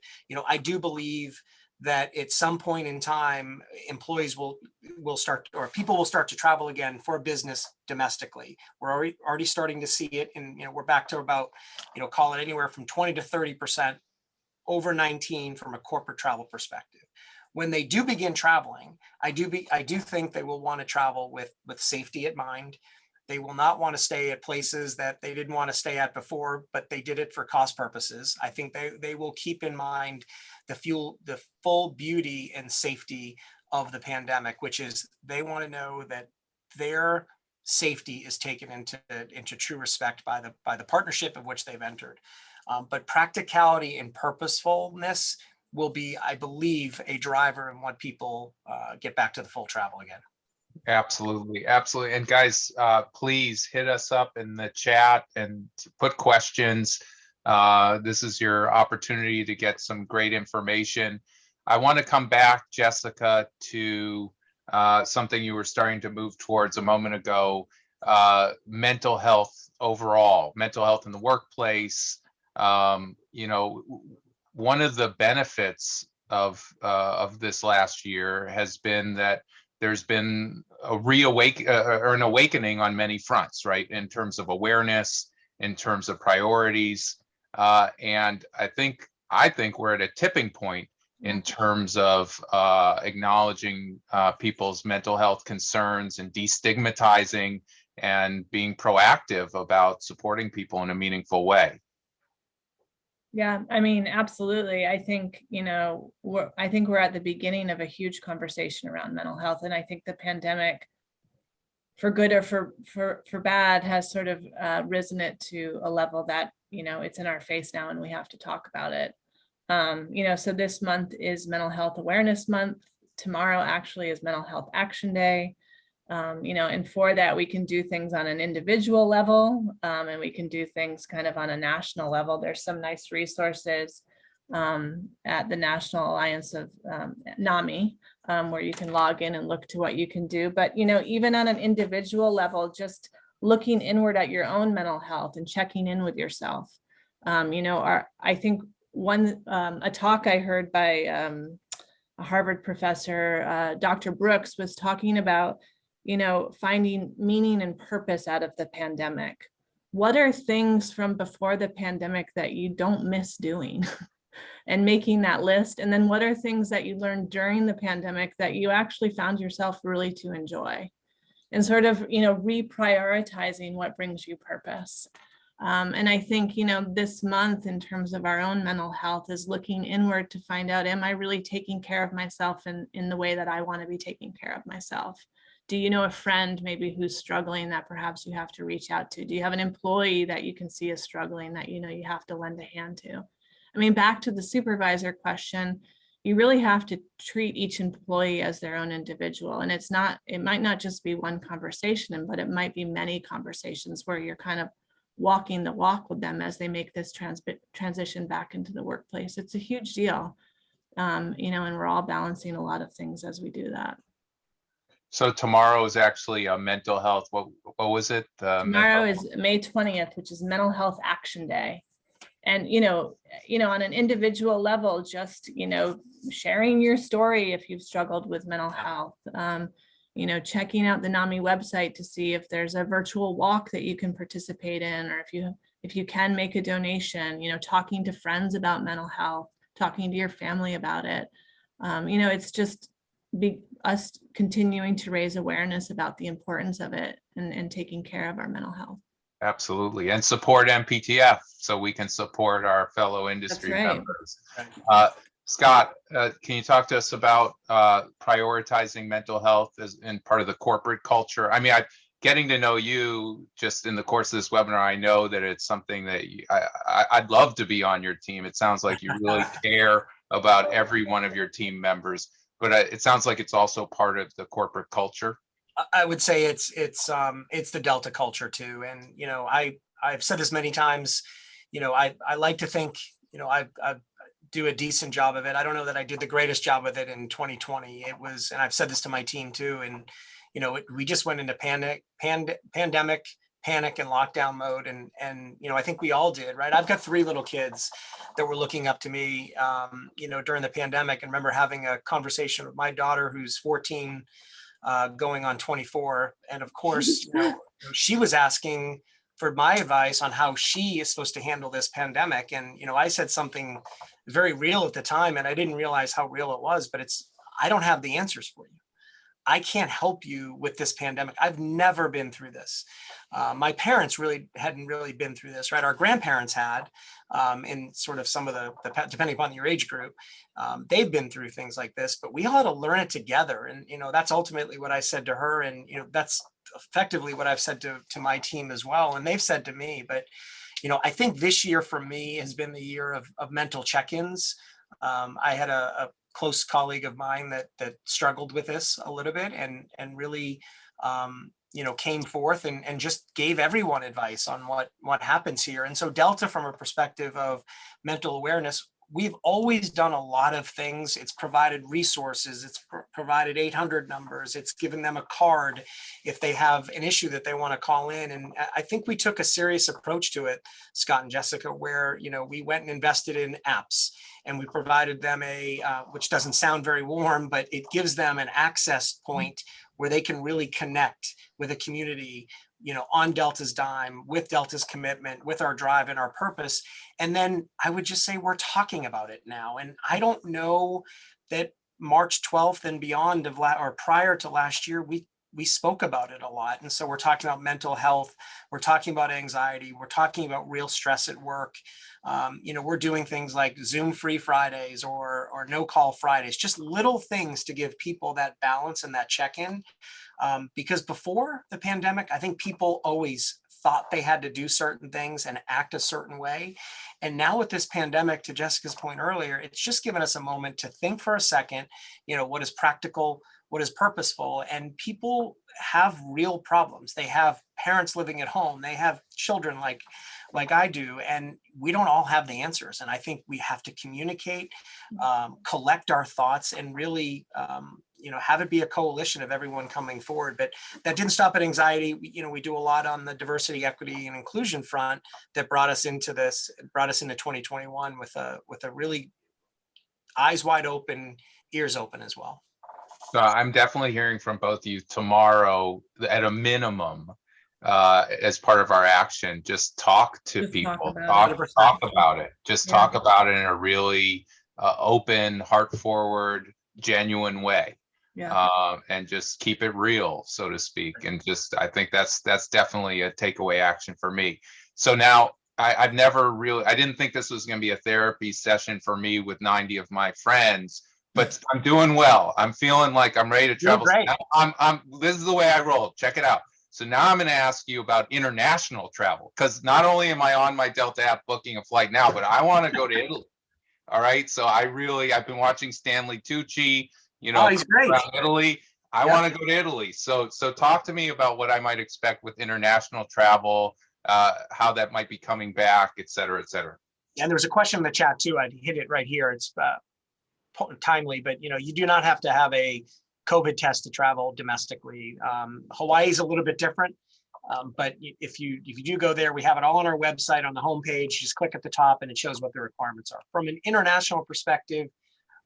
[SPEAKER 4] I do believe that at some point in time, employees will start, or people will start to travel again for business domestically. We're already starting to see it, and we're back to about, call it anywhere from 20 to 30% over 19 from a corporate travel perspective. When they do begin traveling, I do think they will want to travel with safety at mind. They will not want to stay at places that they didn't want to stay at before, but they did it for cost purposes. I think they will keep in mind the full beauty and safety of the pandemic, which is they want to know that their safety is taken into true respect by the partnership of which they've entered. But practicality and purposefulness will be, I believe, a driver in what people get back to the full travel again.
[SPEAKER 2] Absolutely. Absolutely. And guys, please hit us up in the chat and put questions. This is your opportunity to get some great information. I want to come back, Jessica, to something you were starting to move towards a moment ago, mental health overall, mental health in the workplace. One of the benefits of this last year has been that there's been a an awakening on many fronts, right? In terms of awareness, in terms of priorities. And I think we're at a tipping point in terms of acknowledging people's mental health concerns and destigmatizing and being proactive about supporting people in a meaningful way.
[SPEAKER 3] Yeah, I mean, absolutely. I think, we're at the beginning of a huge conversation around mental health. And I think the pandemic, for good or for bad, has sort of risen it to a level that, it's in our face now and we have to talk about it. So this month is Mental Health Awareness Month. Tomorrow actually is Mental Health Action Day. And for that, we can do things on an individual level, and we can do things kind of on a national level. There's some nice resources at the National Alliance of NAMI, where you can log in and look to what you can do. But, even on an individual level, just looking inward at your own mental health and checking in with yourself. I think a talk I heard by a Harvard professor, Dr. Brooks, was talking about finding meaning and purpose out of the pandemic. What are things from before the pandemic that you don't miss doing? And making that list. And then what are things that you learned during the pandemic that you actually found yourself really to enjoy? And sort of, reprioritizing what brings you purpose. And I think, this month in terms of our own mental health is looking inward to find out, am I really taking care of myself in the way that I want to be taking care of myself? Do you know a friend maybe who's struggling that perhaps you have to reach out to? Do you have an employee that you can see is struggling that you have to lend a hand to? I mean, back to the supervisor question, you really have to treat each employee as their own individual. And it might not just be one conversation, but it might be many conversations where you're kind of walking the walk with them as they make this transition back into the workplace. It's a huge deal, and we're all balancing a lot of things as we do that.
[SPEAKER 2] So tomorrow is actually a mental health. What was it?
[SPEAKER 3] Tomorrow is May 20th, which is Mental Health Action Day. And, on an individual level, just, sharing your story if you've struggled with mental health, checking out the NAMI website to see if there's a virtual walk that you can participate in, or if you can make a donation, talking to friends about mental health, talking to your family about it. It's just us continuing to raise awareness about the importance of it and taking care of our mental health.
[SPEAKER 2] Absolutely. And support MPTF so we can support our fellow industry
[SPEAKER 3] right.
[SPEAKER 2] members. Scott, can you talk to us about prioritizing mental health as in part of the corporate culture? I mean, getting to know you just in the course of this webinar, I know that it's something that I'd love to be on your team. It sounds like you really care about every one of your team members, but it sounds like it's also part of the corporate culture.
[SPEAKER 4] I would say it's the Delta culture too. And, you know, I've said this many times, you know, I like to think, you know, I do a decent job of it. I don't know that I did the greatest job of it in 2020. It was, and I've said this to my team too. And, you know, we just went into pandemic, panic and lockdown mode. And, you know, I think we all did, right? I've got 3 little kids that were looking up to me, you know, during the pandemic, and remember having a conversation with my daughter who's 14, going on 24. And of course, you know, she was asking for my advice on how she is supposed to handle this pandemic. And, you know, I said something very real at the time, and I didn't realize how real it was, but I don't have the answers for you. I can't help you with this pandemic. I've never been through this. My parents hadn't really been through this, right? Our grandparents had, in sort of some of the depending upon your age group, they've been through things like this, but we all had to learn it together. And, you know, that's ultimately what I said to her. And, you know, that's effectively what I've said to my team as well. And they've said to me, but, you know, I think this year for me has been the year of mental check-ins. I had a close colleague of mine that struggled with this a little bit and really, you know, came forth and just gave everyone advice on what happens here. And so Delta, from a perspective of mental awareness, we've always done a lot of things. It's provided resources. It's provided 800 numbers. It's given them a card if they have an issue that they want to call in. And I think we took a serious approach to it, Scott and Jessica, where, you know, we went and invested in apps, and we provided them which doesn't sound very warm, but it gives them an access point where they can really connect with a community, you know, on Delta's dime, with Delta's commitment, with our drive and our purpose. And then I would just say we're talking about it now. And I don't know that March 12th and beyond or prior to last year, we spoke about it a lot. And so we're talking about mental health. We're talking about anxiety. We're talking about real stress at work. You know, we're doing things like Zoom free Fridays or no call Fridays, just little things to give people that balance and that check-in. Because before the pandemic, I think people always thought they had to do certain things and act a certain way. And now with this pandemic, to Jessica's point earlier, it's just given us a moment to think for a second, you know, what is practical, what is purposeful. And people have real problems. They have parents living at home. They have children like I do, and we don't all have the answers. And I think we have to communicate, collect our thoughts, and really, you know, have it be a coalition of everyone coming forward. But that didn't stop at anxiety. You know, we do a lot on the diversity, equity, and inclusion front that brought us into 2021 with a really eyes wide open, ears open as well.
[SPEAKER 2] So I'm definitely hearing from both of you tomorrow, at a minimum, as part of our action, just talk to people, talk about it, just talk about it in a really open, heart forward, genuine way. And just keep it real, so to speak. And just, I think that's definitely a takeaway action for me. So now I didn't think this was going to be a therapy session for me with 90 of my friends, but I'm doing well. I'm feeling like I'm ready to travel. This is the way I roll. Check it out. So now I'm going to ask you about international travel, because not only am I on my Delta app booking a flight now, but I want to go to Italy. All right. So I've been watching Stanley Tucci, you know,
[SPEAKER 4] he's great.
[SPEAKER 2] Around Italy. I want to go to Italy. So talk to me about what I might expect with international travel, how that might be coming back, et cetera, et cetera.
[SPEAKER 4] And there was a question in the chat too. I'd hit it right here. It's timely, but you know, you do not have to have a COVID test to travel domestically. Hawaii is a little bit different, but if you do go there, we have it all on our website on the homepage. Just click at the top and it shows what the requirements are. From an international perspective,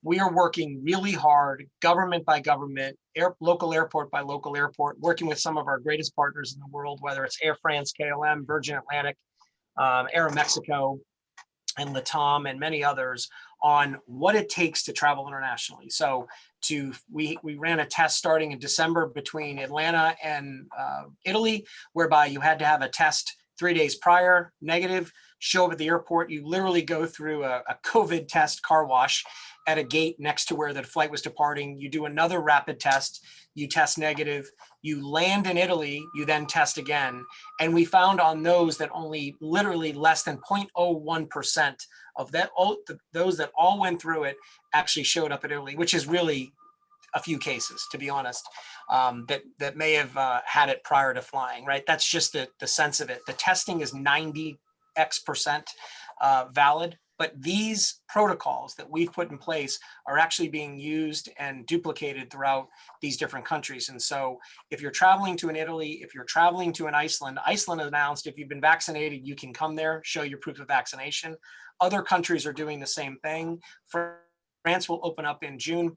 [SPEAKER 4] we are working really hard, government by government, local airport by local airport, working with some of our greatest partners in the world, whether it's Air France, KLM, Virgin Atlantic, Aeromexico, and Latam and many others on what it takes to travel internationally. So we ran a test starting in December between Atlanta and Italy, whereby you had to have a test 3 days prior, negative, show up at the airport. You literally go through a COVID test car wash at a gate next to where the flight was departing. You do another rapid test, you test negative, you land in Italy, you then test again. And we found on those that only literally less than 0.01% of that, those that all went through it actually showed up at Italy, which is really a few cases, to be honest, that may have had it prior to flying, right? That's just the sense of it. The testing is 90x% valid, but these protocols that we've put in place are actually being used and duplicated throughout these different countries. And so if you're traveling to an Italy, if you're traveling to an Iceland announced if you've been vaccinated, you can come there, show your proof of vaccination. Other countries are doing the same thing. France will open up in June,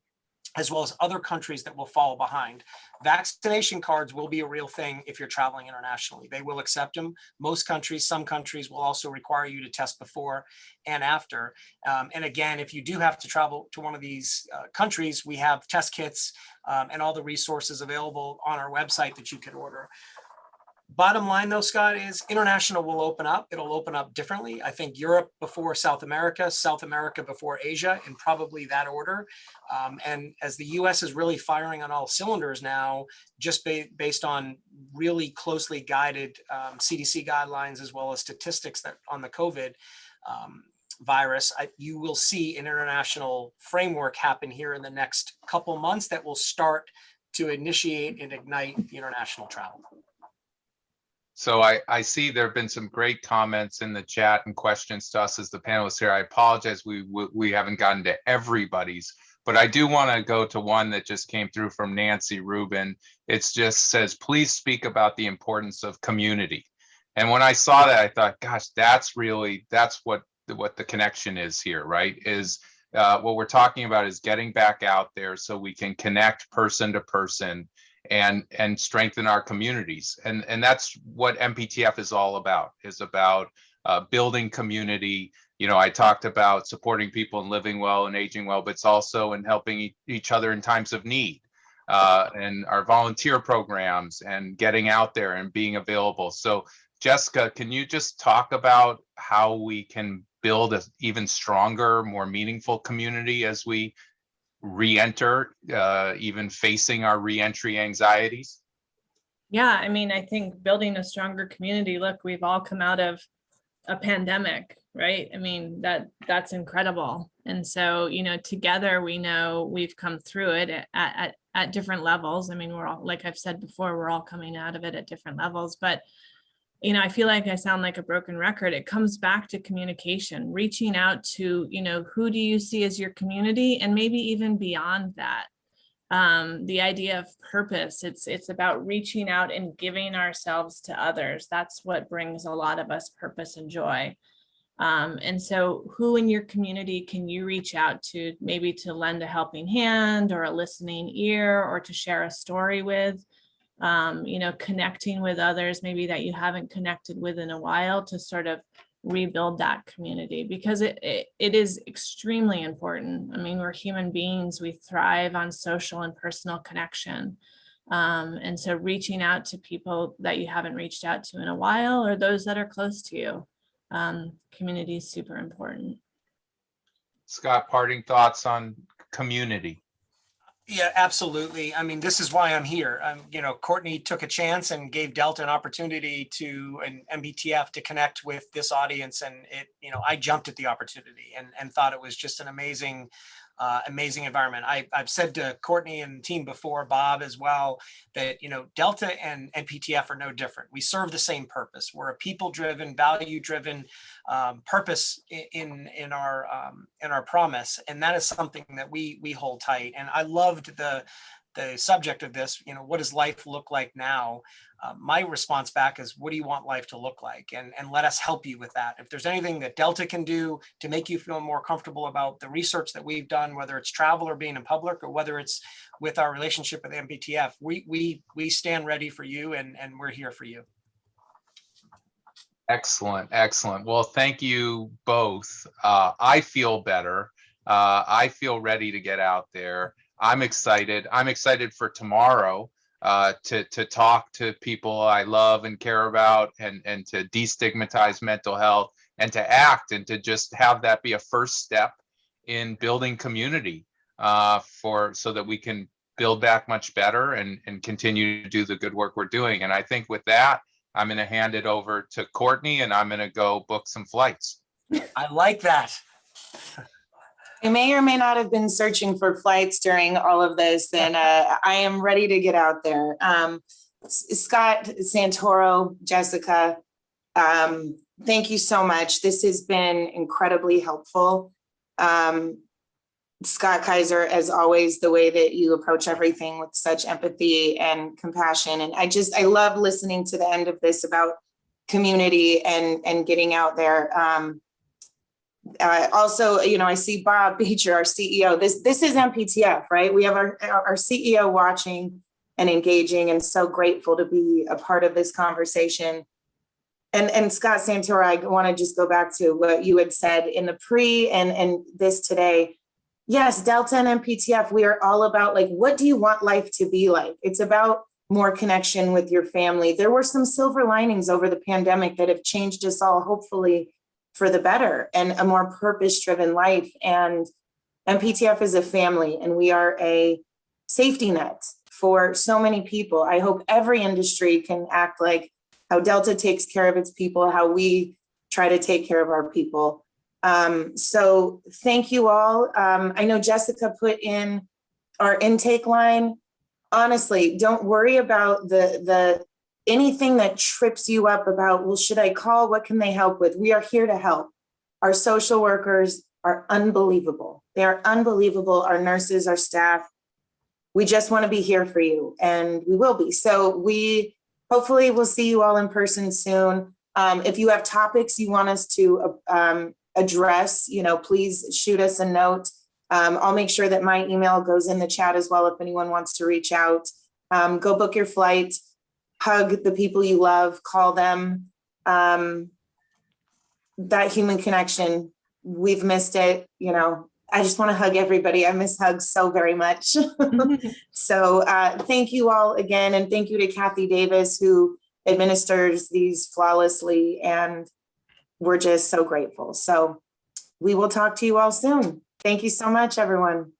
[SPEAKER 4] as well as other countries that will follow behind. Vaccination cards will be a real thing if you're traveling internationally. They will accept them. Most countries, some countries will also require you to test before and after. And again, if you do have to travel to one of these countries, we have test kits and all the resources available on our website that you can order. Bottom line though, Scott, is international will open up. It'll open up differently. I think Europe before South America before Asia, in probably that order. And as the US is really firing on all cylinders now, just based on really closely guided CDC guidelines, as well as statistics that on the COVID virus, you will see an international framework happen here in the next couple months that will start to initiate and ignite the international travel.
[SPEAKER 2] So I see there have been some great comments in the chat and questions to us as the panelists here. I apologize, we haven't gotten to everybody's, but I do want to go to one that just came through from Nancy Rubin. It just says, please speak about the importance of community. And when I saw that, I thought, gosh, that's what the connection is here, right? Is what we're talking about is getting back out there so we can connect person to person and strengthen our communities. And that's what MPTF is all about, building community. You know, I talked about supporting people and living well and aging well, but it's also in helping each other in times of need, and our volunteer programs and getting out there and being available. So Jessica, can you just talk about how we can build an even stronger, more meaningful community as we re-enter, even facing our re-entry anxieties?
[SPEAKER 3] Yeah, I mean, I think building a stronger community, look, we've all come out of a pandemic, right? I mean, that's incredible. And so, you know, together we know we've come through it at different levels. I mean, we're all, like I've said before, we're all coming out of it at different levels, but you know, I feel like I sound like a broken record. It comes back to communication, reaching out to, you know, who do you see as your community, and maybe even beyond that. The idea of purpose, it's about reaching out and giving ourselves to others. That's what brings a lot of us purpose and joy. And so who in your community can you reach out to, maybe to lend a helping hand or a listening ear, or to share a story with? You know, connecting with others maybe that you haven't connected with in a while, to sort of rebuild that community, because it is extremely important. I mean, we're human beings, we thrive on social and personal connection. And so reaching out to people that you haven't reached out to in a while, or those that are close to you, community is super important.
[SPEAKER 2] Scott, parting thoughts on community?
[SPEAKER 4] Yeah, absolutely. I mean, this is why I'm here. You know, Courtney took a chance and gave Delta an opportunity an MPTF to connect with this audience. And you know, I jumped at the opportunity and thought it was just an amazing environment. I've said to Courtney and team before, Bob as well, that, you know, Delta and MPTF are no different. We serve the same purpose. We're a people-driven, value-driven purpose in our promise, and that is something that we hold tight. And I loved the subject of this. You know, what does life look like now? My response back is, what do you want life to look like? And let us help you with that. If there's anything that Delta can do to make you feel more comfortable about the research that we've done, whether it's travel or being in public, or whether it's with our relationship with MPTF, we stand ready for you, and we're here for you.
[SPEAKER 2] Excellent, excellent. Well, thank you both. I feel better. I feel ready to get out there. I'm excited. I'm excited for tomorrow to talk to people I love and care about, and to destigmatize mental health, and to act, and to just have that be a first step in building community so that we can build back much better and continue to do the good work we're doing. And I think with that, I'm going to hand it over to Courtney, and I'm going to go book some flights.
[SPEAKER 4] I like that.
[SPEAKER 1] I may or may not have been searching for flights during all of this, and I am ready to get out there. Scott, Santoro, Jessica, thank you so much. This has been incredibly helpful. Scott Kaiser, as always, the way that you approach everything with such empathy and compassion. And I love listening to the end of this about community and getting out there. Also, I see Bob Beecher, our CEO. This is MPTF, right? We have our CEO watching and engaging, and so grateful to be a part of this conversation. And Scott Santoro, I want to just go back to what you had said in the pre and this today. Yes, Delta and MPTF, we are all about, like, what do you want life to be like? It's about more connection with your family. There were some silver linings over the pandemic that have changed us all, hopefully for the better, and a more purpose-driven life. And MPTF is a family, and we are a safety net for so many people. I hope every industry can act like how Delta takes care of its people, how we try to take care of our people. So thank you all. I know Jessica put in our intake line. Honestly, don't worry about the anything that trips you up about, well, should I call? What can they help with? We are here to help. Our social workers are unbelievable. They are unbelievable. Our nurses, our staff. We just want to be here for you, and we will be. So we hopefully will see you all in person soon. If you have topics you want us to address, please shoot us a note. I'll make sure that my email goes in the chat as well if anyone wants to reach out. Go book your flight, hug the people you love, call them. That human connection, we've missed it. I just want to hug everybody. I miss hugs so very much. So thank you all again. And thank you to Kathy Davis, who administers these flawlessly. And we're just so grateful. So we will talk to you all soon. Thank you so much, everyone.